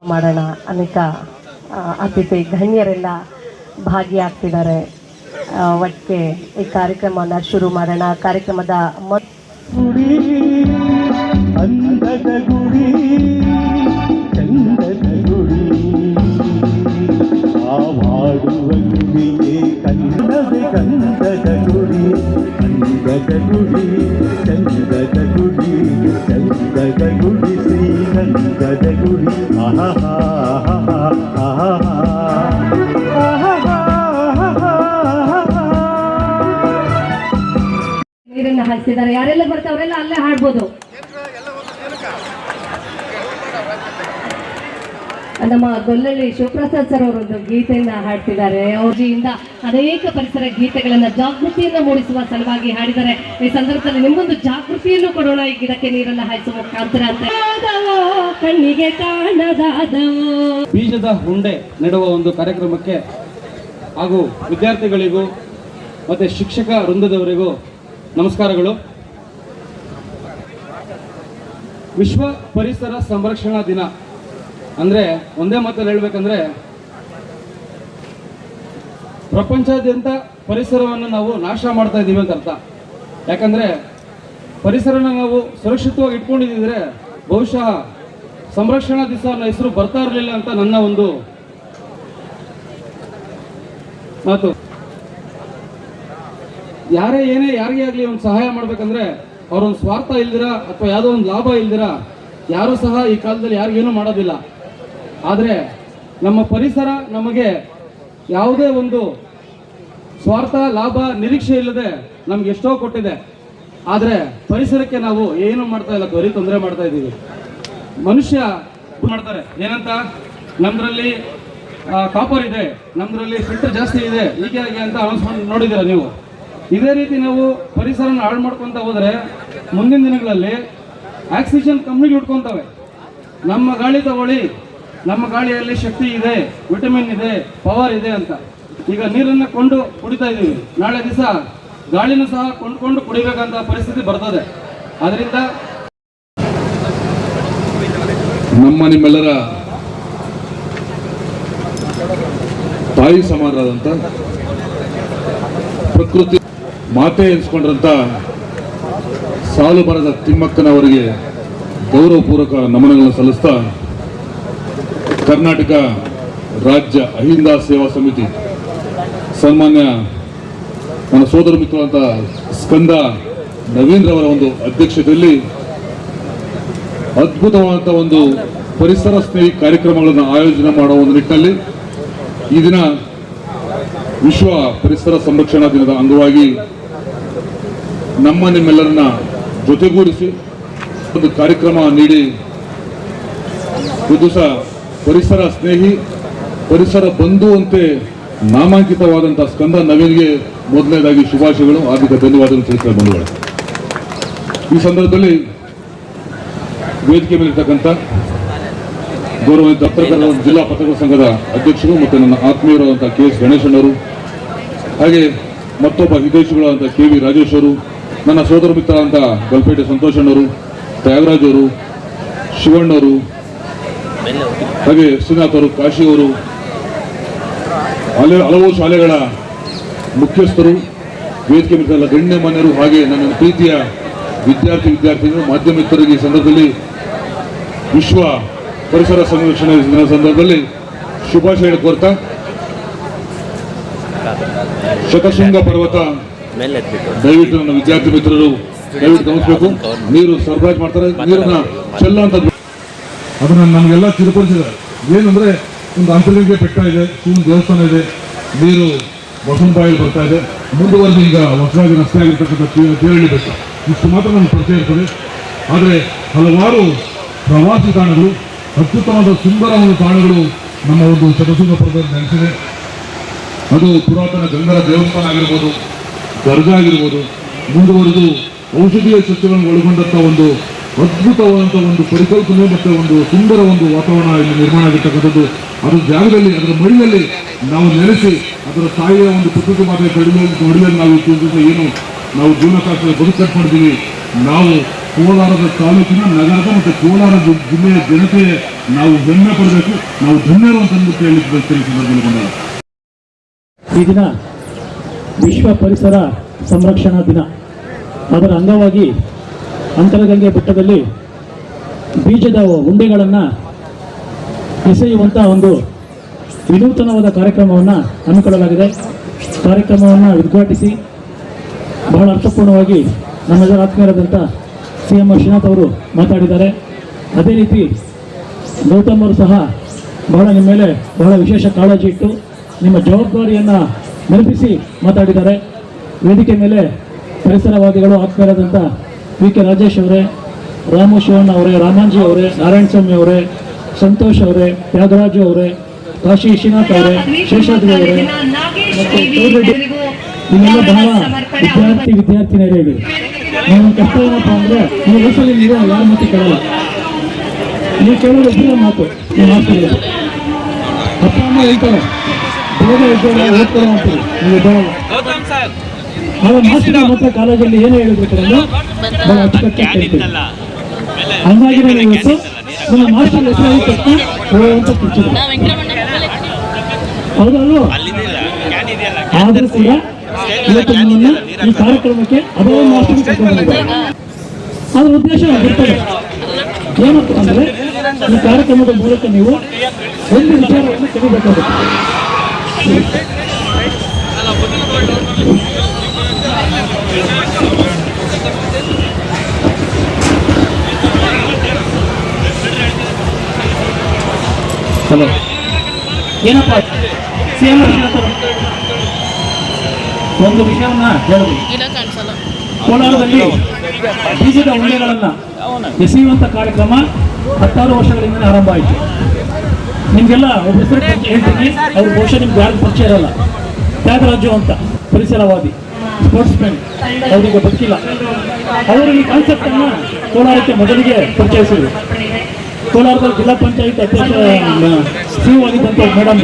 ಮಾಡೋಣ. ಅನೇಕ ಅತಿಥಿ ಗಣ್ಯರೆಲ್ಲ ಭಾಗಿಯಾಗ್ತಿದ್ದಾರೆ. ಒಟ್ಟಿಗೆ ಈ ಕಾರ್ಯಕ್ರಮವನ್ನು ಶುರು ಮಾಡೋಣ. ಕಾರ್ಯಕ್ರಮದ ಗುಡಿ ಅಂದದ ಗುಡಿ ಚಂದದ ಗುಡಿ ಆವಾಡುವ ಗುಡಿಯೇ ಗಂಧದ ಗುಡಿ ಅಂದದ ಗುಡಿ ಚಂದದ ಗುಡಿ ಚಂದದ ಗುಡಿ ಶ್ರೀಗಂಧದ ಗುಡಿ ಆಹಾ ನೀರನ್ನು ಹಾಯಿಸಿದ್ದಾರೆ. ಯಾರೆಲ್ಲ ಬರ್ತಾವ್ರೆಲ್ಲ ಅಲ್ಲೇ ಹಾಡ್ಬೋದು. ನಮ್ಮ ಗೊಲ್ಲಳ್ಳಿ ಶಿವಪ್ರಸಾದ್ ಸರ್ ಅವರೊಂದು ಗೀತೆಯನ್ನ ಹಾಡ್ತಿದ್ದಾರೆ. ಅವರಿಂದ ಅನೇಕ ಪರಿಸರ ಗೀತೆಗಳನ್ನ ಜಾಗೃತಿಯನ್ನ ಮೂಡಿಸುವ ಸಲುವಾಗಿ ಹಾಡಿದ್ದಾರೆ. ಈ ಸಂದರ್ಭದಲ್ಲಿ ನಿಮ್ಮೊಂದು ಜಾಗೃತಿಯನ್ನು ಕೊಡೋಣ ಈ ಗಿಡಕ್ಕೆ ನೀರನ್ನ ಹಾಯಿಸುವ ಮುಖಾಂತರ ಅಂತ. ಕಣ್ಣಿಗೆ ಕಾಣದಾದವು ಬೀಜದ ಹುಂಡೆ ನೆಡುವ ಒಂದು ಕಾರ್ಯಕ್ರಮಕ್ಕೆ ಹಾಗೂ ವಿದ್ಯಾರ್ಥಿಗಳಿಗೂ ಮತ್ತೆ ಶಿಕ್ಷಕ ವೃಂದದವರಿಗೂ ನಮಸ್ಕಾರಗಳು. ವಿಶ್ವ ಪರಿಸರ ಸಂರಕ್ಷಣಾ ದಿನ ಅಂದರೆ ಒಂದೇ ಮಾತಲ್ಲಿ ಹೇಳ್ಬೇಕಂದ್ರೆ ಪ್ರಪಂಚದಾದ್ಯಂತ ಪರಿಸರವನ್ನು ನಾವು ನಾಶ ಮಾಡ್ತಾ ಇದ್ದೀವಿ ಅಂತ ಅರ್ಥ. ಯಾಕಂದರೆ ಪರಿಸರನ ನಾವು ಸುರಕ್ಷಿತವಾಗಿ ಇಟ್ಕೊಂಡಿದ್ದಿದ್ರೆ ಬಹುಶಃ ಸಂರಕ್ಷಣಾ ದಿವಸ ಅನ್ನೋ ಹೆಸರು ಬರ್ತಾ ಇರಲಿಲ್ಲ ಅಂತ ನನ್ನ ಒಂದು ಮಾತು. ಯಾರೇ ಏನೇ ಯಾರಿಗೇ ಆಗಲಿ ಒಂದು ಸಹಾಯ ಮಾಡ್ಬೇಕಂದ್ರೆ ಅವ್ರೊಂದು ಸ್ವಾರ್ಥ ಇಲ್ದಿರ ಅಥವಾ ಯಾವುದೋ ಒಂದು ಲಾಭ ಇಲ್ದಿರ ಯಾರೂ ಸಹ ಈ ಕಾಲದಲ್ಲಿ ಯಾರಿಗೇನೂ ಮಾಡೋದಿಲ್ಲ. ಆದರೆ ನಮ್ಮ ಪರಿಸರ ನಮಗೆ ಯಾವುದೇ ಒಂದು ಸ್ವಾರ್ಥ ಲಾಭ ನಿರೀಕ್ಷೆ ಇಲ್ಲದೆ ನಮ್ಗೆ ಎಷ್ಟೋ ಕೊಟ್ಟಿದೆ. ಆದರೆ ಪರಿಸರಕ್ಕೆ ನಾವು ಏನು ಮಾಡ್ತಾ ಇಲ್ಲ, ಬರೀ ತೊಂದರೆ ಮಾಡ್ತಾ ಇದ್ದೀವಿ. ಮನುಷ್ಯ ಮಾಡ್ತಾರೆ ಏನಂತ, ನಮ್ದ್ರಲ್ಲಿ ಕಾಪರ್ ಇದೆ, ನಮ್ದ್ರಲ್ಲಿ ಫಿಲ್ಟರ್ ಜಾಸ್ತಿ ಇದೆ, ಹೀಗೆ ಅಂತ ಅನೌನ್ಸ್ಮೆಂಟ್ ನೋಡಿದ್ದೀರಾ ನೀವು. ಇದೇ ರೀತಿ ನಾವು ಪರಿಸರನ ಹಾಳು ಮಾಡ್ಕೊತ ಹೋದರೆ ಮುಂದಿನ ದಿನಗಳಲ್ಲಿ ಆಕ್ಸಿಜನ್ ಕಮ್ಮಿಗೆ ಉಟ್ಕೊತವೆ. ನಮ್ಮ ಗಾಳಿ ತಗೊಳ್ಳಿ, ನಮ್ಮ ಗಾಳಿಯಲ್ಲಿ ಶಕ್ತಿ ಇದೆ, ವಿಟಮಿನ್ ಇದೆ, ಪವರ್ ಇದೆ ಅಂತ. ಈಗ ನೀರನ್ನು ಕೊಂಡು ಕುಡಿತಾ ಇದ್ದೀವಿ, ನಾಳೆ ದಿವಸ ಗಾಳಿನೂ ಸಹ ಕೊಂಡ್ಕೊಂಡು ಕುಡಿಬೇಕಂತ ಪರಿಸ್ಥಿತಿ ಬರ್ತದೆ. ಅದರಿಂದ ನಮ್ಮ ನಿಮ್ಮೆಲ್ಲರ ತಾಯಿ ಸಮಾನರಾದಂಥ ಪ್ರಕೃತಿ ಮಾತೆ ಎನಿಸ್ಕೊಂಡ್ರಂಥ ಸಾಲು ಬರದ ತಿಮ್ಮಕ್ಕನವರಿಗೆ ಗೌರವಪೂರ್ವಕ ನಮನಗಳನ್ನು ಸಲ್ಲಿಸ್ತಾ, ಕರ್ನಾಟಕ ರಾಜ್ಯ ಅಹಿಂದ ಸೇವಾ ಸಮಿತಿ ಸನ್ಮಾನ್ಯ ನನ್ನ ಸೋದರ ಮಿತ್ರರಂತ ಸ್ಕಂದ ನವೀನ್ರವರ ಒಂದು ಅಧ್ಯಕ್ಷತೆಯಲ್ಲಿ ಅದ್ಭುತವಾದಂಥ ಒಂದು ಪರಿಸರ ಸ್ನೇಹಿ ಕಾರ್ಯಕ್ರಮಗಳನ್ನು ಆಯೋಜನೆ ಮಾಡುವ ಒಂದು ನಿಟ್ಟಿನಲ್ಲಿ ಈ ದಿನ ವಿಶ್ವ ಪರಿಸರ ಸಂರಕ್ಷಣಾ ದಿನದ ಅಂಗವಾಗಿ ನಮ್ಮ ನಿಮ್ಮೆಲ್ಲರನ್ನ ಜೊತೆಗೂಡಿಸಿ ಒಂದು ಕಾರ್ಯಕ್ರಮ ನೀಡಿ ದಿವಸ ಪರಿಸರ ಸ್ನೇಹಿ ಪರಿಸರ ಬಂಧುವಂತೆ ನಾಮಾಂಕಿತವಾದಂಥ ಸ್ಕಂದ ನವೀನ್ಗೆ ಮೊದಲನೇದಾಗಿ ಶುಭಾಶಯಗಳು, ಆರ್ಥಿಕ ಧನ್ಯವಾದಗಳು ತಿಳಿಸಿದ ಬಂಧುಗಳು. ಈ ಸಂದರ್ಭದಲ್ಲಿ ವೇದಿಕೆ ಮೇಲಿರ್ತಕ್ಕಂಥ ಗೌರವಿತ ಪತ್ರಕರ್ತರ ಜಿಲ್ಲಾ ಪತ್ರಕರ್ತರ ಸಂಘದ ಅಧ್ಯಕ್ಷರು ಮತ್ತು ನನ್ನ ಆತ್ಮೀಯರಾದಂಥ KS ಗಣೇಶಣ್ಣವರು, ಹಾಗೆ ಮತ್ತೊಬ್ಬ ಹಿತೈಷಿಗಳಾದಂಥ KV ರಾಜೇಶ್ ಅವರು, ನನ್ನ ಸೋದರ ಮಿತ್ರರಾದಂಥ ಗಲ್ಪೇಟೆ ಸಂತೋಷಣ್ಣವರು, ತ್ಯಾಗರಾಜ್ ಅವರು, ಶಿವಣ್ಣವರು, ಹಾಗೆ ಶ್ರೀನಾಥ್ ಅವರು, ಕಾಶಿ ಅವರು, ಹಲವು ಶಾಲೆಗಳ ಮುಖ್ಯಸ್ಥರು, ವೇದಿಕೆ ಮಿತ್ರರ ಗಣ್ಯಮಾನ್ಯರು, ಹಾಗೆ ನನ್ನ ಪ್ರೀತಿಯ ವಿದ್ಯಾರ್ಥಿನಿಯರು, ಮಾಧ್ಯಮ ಮಿತ್ರರಿಗೆ ಈ ಸಂದರ್ಭದಲ್ಲಿ ವಿಶ್ವ ಪರಿಸರ ಸಂರಕ್ಷಣೆ ದಿನ ಸಂದರ್ಭದಲ್ಲಿ ಶುಭಾಶಯ ಕೋರ್ತಾ, ಶತಶೃಂಗ ಪರ್ವತ ದಯವಿಟ್ಟು ನನ್ನ ವಿದ್ಯಾರ್ಥಿ ಮಿತ್ರರು ದಯವಿಟ್ಟು ಗಮನಿಸಬೇಕು. ನೀರು ಸರಬರಾಜು ಮಾಡ್ತಾರೆ, ನೀರನ್ನ ಚೆಲ್ಲ ಅಂತ ಅದನ್ನ ನಮಗೆಲ್ಲ ತಿಳ್ಕೊಳ್ತಿದ್ದಾರೆ. ಏನಂದ್ರೆ ಒಂದು ಅಂತರ್ಗಂಗೆ ಬೆಟ್ಟ ಇದೆ, ಶಿವನ ದೇವಸ್ಥಾನ ಇದೆ, ನೀರು ಬಸವನಬಾಯಲ್ಲಿ ಬರ್ತಾ ಇದೆ, ಮುಂದುವರೆದು ಈಗ ಹೊಸದಾಗಿ ರಸ್ತೆ ಆಗಿರ್ತಕ್ಕಂಥ ತೇರಳ್ಳಿ ಬೆಟ್ಟ, ಇಷ್ಟು ಮಾತ್ರ ನಮ್ಗೆ ಪರಿಚಯ ಇರ್ತದೆ. ಆದರೆ ಹಲವಾರು ಪ್ರವಾಸಿ ತಾಣಗಳು, ಅತ್ಯುತ್ತಮವಾದ ಸುಂದರ ಒಂದು ತಾಣಗಳು ನಮ್ಮ ಒಂದು ಶತಶೃಂಗ ಪರ್ವತದಲ್ಲಿ ನೆಲೆಸಿದೆ. ಅದು ಪುರಾತನ ಗಂಗರ ದೇವಸ್ಥಾನ ಆಗಿರ್ಬೋದು, ದರ್ಗಾ ಆಗಿರ್ಬೋದು, ಮುಂದುವರೆದು ಔಷಧೀಯ ಸಸ್ಯಗಳನ್ನು ಒಳಗೊಂಡಂಥ ಒಂದು ಅದ್ಭುತವಾದಂಥ ಒಂದು ಪರಿಕಲ್ಪನೆ ಮತ್ತು ಒಂದು ಸುಂದರ ಒಂದು ವಾತಾವರಣ ಇಲ್ಲಿ ನಿರ್ಮಾಣ ಆಗಿರ್ತಕ್ಕಂಥದ್ದು. ಅದರ ಜಾಗದಲ್ಲಿ, ಅದರ ಮಡಿಯಲ್ಲಿ ನಾವು ನೆಲೆಸಿ ಅದರ ತಾಯಿಯ ಒಂದು ಪ್ರಕೃತಿ ಮಾತೆಯ ಮಡಿಯಲ್ಲಿ ನಾವು ಏನು ನಾವು ಜೀವನ ಶಾಸ್ತ್ರದ ಬದುಕು ಕಟ್ಕೊಂಡಿದ್ದೀವಿ. ನಾವು ಕೋಲಾರದ ತಾಲೂಕಿನ ನಗರದ ಮತ್ತು ಕೋಲಾರ ಜಿಲ್ಲೆಯ ಜನತೆಯ ನಾವು ಹೆಮ್ಮೆ ಪಡಬೇಕು, ನಾವು ಧನ್ಯರು ಅಂತ ಅಂದ್ಬಿಟ್ಟು ಹೇಳಿ ಬಯಸ್ತೀನಿ ಸಂದರ್ಭದಲ್ಲಿ ಬಂದಾಗ. ಈ ದಿನ ವಿಶ್ವ ಪರಿಸರ ಸಂರಕ್ಷಣಾ ದಿನ. ಅದರ ಅಂಗವಾಗಿ ಅಂತರಗಂಗೆ ಬೆಟ್ಟದಲ್ಲಿ ಬೀಜದ ಉಂಡೆಗಳನ್ನು ಎಸೆಯುವಂಥ ಒಂದು ವಿನೂತನವಾದ ಕಾರ್ಯಕ್ರಮವನ್ನು ಹಮ್ಮಿಕೊಳ್ಳಲಾಗಿದೆ. ಕಾರ್ಯಕ್ರಮವನ್ನು ಉದ್ಘಾಟಿಸಿ ಬಹಳ ಅರ್ಥಪೂರ್ಣವಾಗಿ ನಮ್ಮೆಲ್ಲರ ಆತ್ಮೀಯರಾದಂಥ CM ಶ್ರೀನಾಥ್ ಅವರು ಮಾತಾಡಿದ್ದಾರೆ. ಅದೇ ರೀತಿ ಗೌತಮ್ ಅವರು ಸಹ ಬಹಳ ನಿಮ್ಮ ಮೇಲೆ ಬಹಳ ವಿಶೇಷ ಕಾಳಜಿ ಇಟ್ಟು ನಿಮ್ಮ ಜವಾಬ್ದಾರಿಯನ್ನು ನೆನಪಿಸಿ ಮಾತಾಡಿದ್ದಾರೆ. ವೇದಿಕೆ ಮೇಲೆ ಪರಿಸರವಾದಿಗಳು ಆತ್ಮೀಯರಾದಂಥ VK ರಾಜೇಶ್ ಅವರೇ, ರಾಮು ಶಿವಣ್ಣ ಅವರೇ, ರಾಮಾಂಜಿ ಅವರೇ, ನಾರಾಯಣ ಸ್ವಾಮಿ ಅವರೇ, ಸಂತೋಷ್ ಅವರೇ, ತ್ಯಾಗರಾಜು ಅವರೇ, ಕಾಶಿ ಶ್ರೀನಾಥ್ ಅವರೇ, ಶೇಷಾದ್ರಿ ಅವರೇ ಮತ್ತು ಇಲ್ಲೆಲ್ಲ ಬಹಳ ವಿದ್ಯಾರ್ಥಿನಿಯರೇ. ನಿಮ್ಮ ಕಷ್ಟ ಏನಪ್ಪ ಅಂದರೆ ಈ ವಯಸ್ಸಲ್ಲಿ ನೀವು ಯಾರ ಮಾತು ಕೇಳಲ್ಲ. ನೀವು ಕೇಳೋದು ಒಬ್ಬರ ಮಾತು. ನೀವು ಮಾಡ್ತೀರಿ ಅಪ್ಪ ಅಮ್ಮ ಹೇಳ್ತಾರೆ ಬೇಗ ಇದ್ದೇವೆ ಓದ್ತಾರೆ ಅಂತೀರಿ, ನೀವು ಇದ್ದಾರಲ್ಲ. ಆಗ ಮಾಸ್ಟರ್ ಮತ್ತೆ ಕಾಲೇಜಲ್ಲಿ ಏನು ಹೇಳಿದ್ರು ಬಹಳ ಅಚ್ಚುಕಟ್ಟಾಗಿ ಕೇಳ್ತೀವಿ. ಹಂಗಾಗಿ ನಾನು ಇವತ್ತು ನನ್ನ ಮಾಸ್ಟರ್ ಹೆಸರಾಗಿ ತಕ್ಷಣ ಅಂತ ಕೂರ್ಚಿದ್ರು. ಹೌದಲ್ವ? ಆದರೂ ಕೂಡ ಇವತ್ತು ನಿಮ್ಮನ್ನ ಈ ಕಾರ್ಯಕ್ರಮಕ್ಕೆ ಅದೇ ಮಾಸ್ಟರ್ ಕರ್ಕೊಂಡಿದ್ದಾರೆ. ಅದರ ಉದ್ದೇಶ ಇರ್ತದೆ ಏನಪ್ಪ ಅಂದರೆ ಈ ಕಾರ್ಯಕ್ರಮದ ಮೂಲಕ ನೀವು ಒಂದು ವಿಚಾರವನ್ನು ಕಲಿಬೇಕಾಗುತ್ತೆ. ಹಲೋ, ಏನಪ್ಪ CM ಒಂದು ವಿಷಯವನ್ನ ಹೇಳಿದ್ರು. ಕೋಲಾರದಲ್ಲಿ ಬೀಜದ ಉಂಡೆಗಳನ್ನು ಎಸೆಯುವಂಥ ಕಾರ್ಯಕ್ರಮ 16 ವರ್ಷಗಳಿಂದ ಆರಂಭ ಆಯಿತು. ನಿಮಗೆಲ್ಲ ಒಬ್ಬ ಹೆಸರು ಹೇಳ್ತೀನಿ, ಅವ್ರ ಬಹುಶಃ ನಿಮ್ಗೆ ಯಾರು ಪರಿಚಯ ಇರಲ್ಲ. ತ್ಯಾಗರಾಜು ಅಂತ ಪರಿಸರವಾದಿ, ಸ್ಪೋರ್ಟ್ಸ್ ಮ್ಯಾನ್, ಅವರಿಗೆ ಬದುಕಿಲ್ಲ. ಅವರು ಈ ಕಾನ್ಸೆಪ್ಟನ್ನು ಕೋಲಾರಕ್ಕೆ ಮೊದಲಿಗೆ ಪರಿಚಯಿಸಿದರು. ಕೋಲಾರದಲ್ಲಿ ಜಿಲ್ಲಾ ಪಂಚಾಯತ್ ಅಧ್ಯಕ್ಷ CEO ಆಗಿದ್ದಂಥ ಮೇಡಮ್